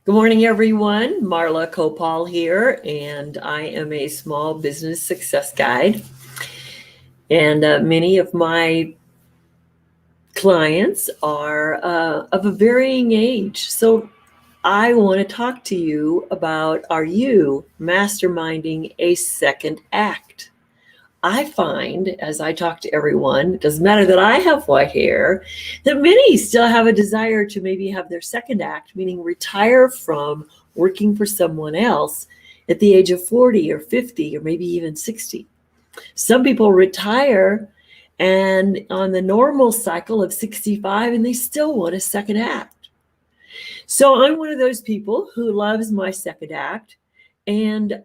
Good morning, everyone. Marla Copal here, and I am a small business success guide. And many of my clients are of a varying age. So I want to talk to you about, are you masterminding a second act? I find, as I talk to everyone, it doesn't matter that I have white hair, that many still have a desire to maybe have their second act, meaning retire from working for someone else at the age of 40 or 50 or maybe even 60. Some people retire and on the normal cycle of 65 and they still want a second act. So I'm one of those people who loves my second act, and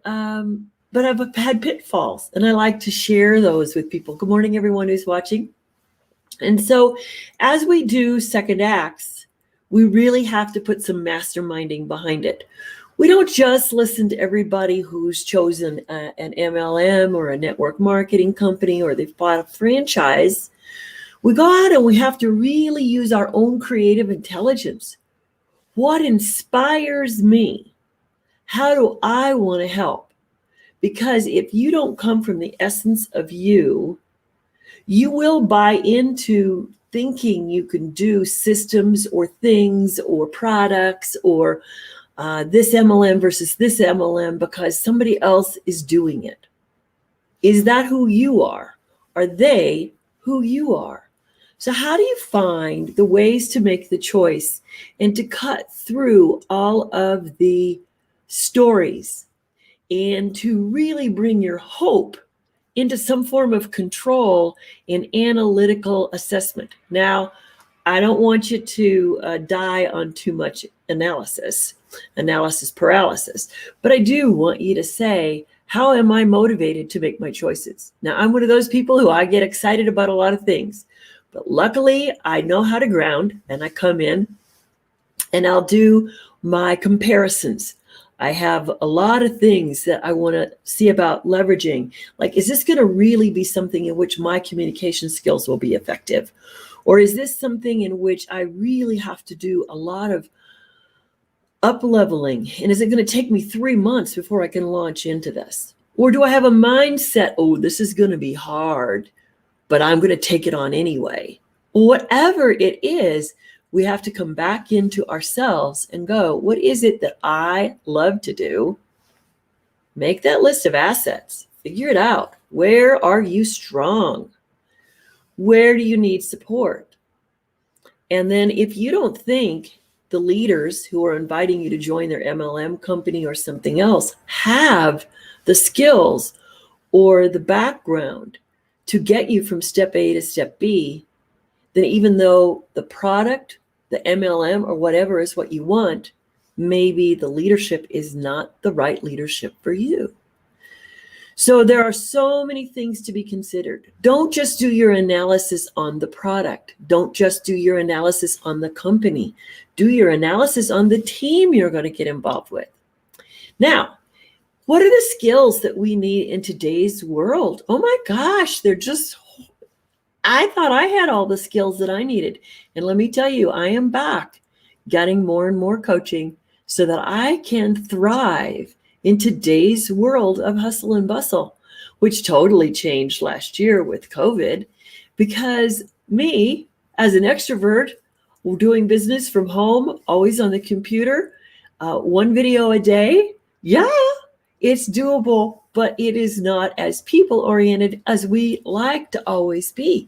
but I've had pitfalls, and I like to share those with people. Good morning, everyone who's watching. And so as we do second acts, we really have to put some masterminding behind it. We don't just listen to everybody who's chosen an MLM or a network marketing company, or they've bought a franchise. We go out and we have to really use our own creative intelligence. What inspires me? How do I want to help? Because if you don't come from the essence of you, you will buy into thinking you can do systems or things or products or this MLM versus this MLM because somebody else is doing it. Is that who you are? Are they who you are? So how do you find the ways to make the choice and to cut through all of the stories and to really bring your hope into some form of control and analytical assessment? Now, I don't want you to die on too much analysis paralysis, but I do want you to say, how am I motivated to make my choices? Now, I'm one of those people who I get excited about a lot of things, but luckily I know how to ground, and I come in and I'll do my comparisons. I have a lot of things that I want to see about leveraging. Like, is this going to really be something in which my communication skills will be effective? Or is this something in which I really have to do a lot of up-leveling? And is it going to take me 3 months before I can launch into this? Or do I have a mindset, oh, this is going to be hard, but I'm going to take it on anyway? Whatever it is, we have to come back into ourselves and go, what is it that I love to do? Make that list of assets. Figure it out. Where are you strong? Where do you need support? And then if you don't think the leaders who are inviting you to join their MLM company or something else have the skills or the background to get you from step A to step B, then even though the product, the MLM or whatever is what you want, maybe the leadership is not the right leadership for you. So there are so many things to be considered. Don't just do your analysis on the product. Don't just do your analysis on the company. Do your analysis on the team you're going to get involved with. Now, what are the skills that we need in today's world? Oh my gosh, I thought I had all the skills that I needed. And let me tell you, I am back getting more and more coaching so that I can thrive in today's world of hustle and bustle, which totally changed last year with COVID, because me, as an extrovert, doing business from home, always on the computer, one video a day, yeah, it's doable, but it is not as people-oriented as we like to always be.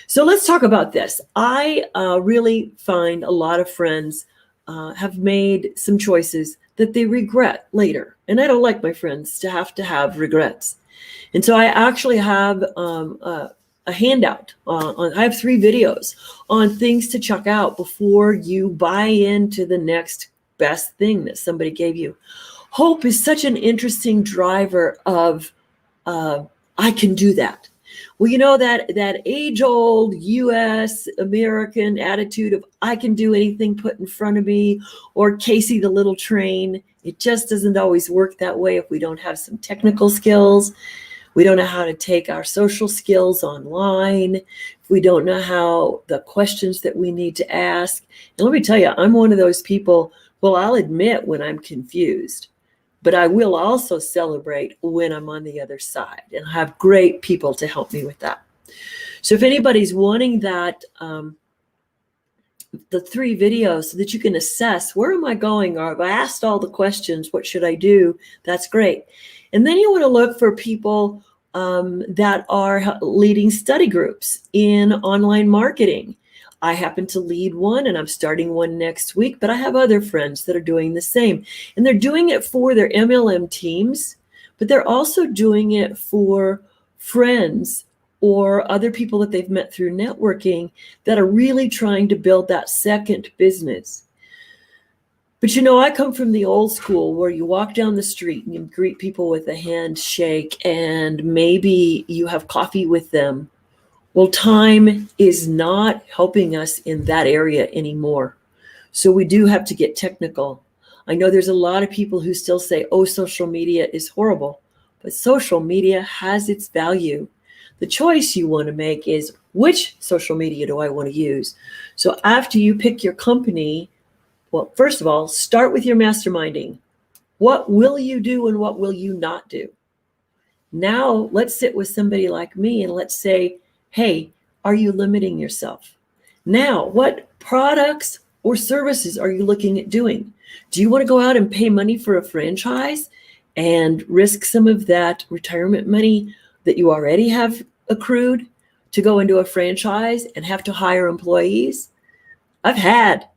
So let's talk about this. I really find a lot of friends have made some choices that they regret later. And I don't like my friends to have regrets. And so I actually have a handout. I have 3 videos on things to check out before you buy into the next best thing that somebody gave you. Hope is such an interesting driver of I can do that. Well, you know, that age-old U.S. American attitude of I can do anything put in front of me, or Casey the little train. It just doesn't always work that way if we don't have some technical skills. We don't know how to take our social skills online, We don't know how the questions that we need to ask. And let me tell you, I'm one of those people, well, I'll admit when I'm confused, but I will also celebrate when I'm on the other side, and I have great people to help me with that. So if anybody's wanting that, the 3 videos so that you can assess, where am I going? Or I've asked all the questions, what should I do? That's great. And then you want to look for people that are leading study groups in online marketing. I happen to lead one, and I'm starting one next week, but I have other friends that are doing the same. And they're doing it for their MLM teams, but they're also doing it for friends or other people that they've met through networking that are really trying to build that second business. But you know, I come from the old school where you walk down the street and you greet people with a handshake and maybe you have coffee with them. Well, time is not helping us in that area anymore. So we do have to get technical. I know there's a lot of people who still say, oh, social media is horrible, but social media has its value. The choice you want to make is, which social media do I want to use? So after you pick your company, well, first of all, start with your masterminding. What will you do and what will you not do? Now let's sit with somebody like me and let's say, hey, are you limiting yourself? Now, what products or services are you looking at doing? Do you want to go out and pay money for a franchise and risk some of that retirement money that you already have accrued to go into a franchise and have to hire employees? I've had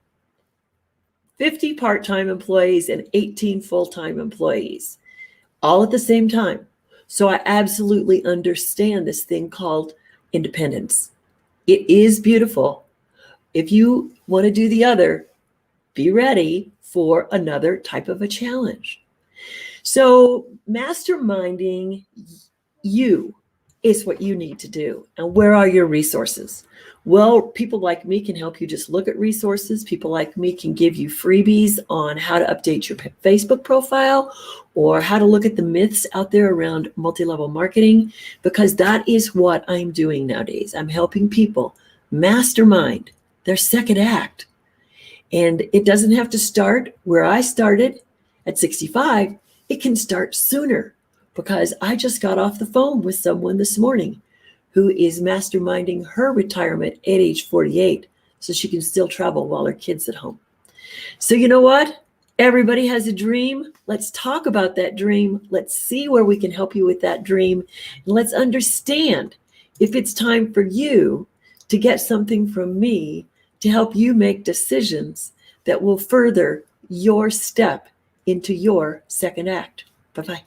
50 part-time employees and 18 full-time employees all at the same time. So I absolutely understand this thing called independence. It is beautiful. If you want to do the other, be ready for another type of a challenge. So masterminding you is what you need to do. And where are your resources? Well, people like me can help you just look at resources. People like me can give you freebies on how to update your Facebook profile or how to look at the myths out there around multi-level marketing, because that is what I'm doing nowadays. I'm helping people mastermind their second act. And it doesn't have to start where I started at 65. It can start sooner, because I just got off the phone with someone this morning who is masterminding her retirement at age 48 so she can still travel while her kid's at home. So you know what? Everybody has a dream. Let's talk about that dream. Let's see where we can help you with that dream. And let's understand if it's time for you to get something from me to help you make decisions that will further your step into your second act. Bye-bye.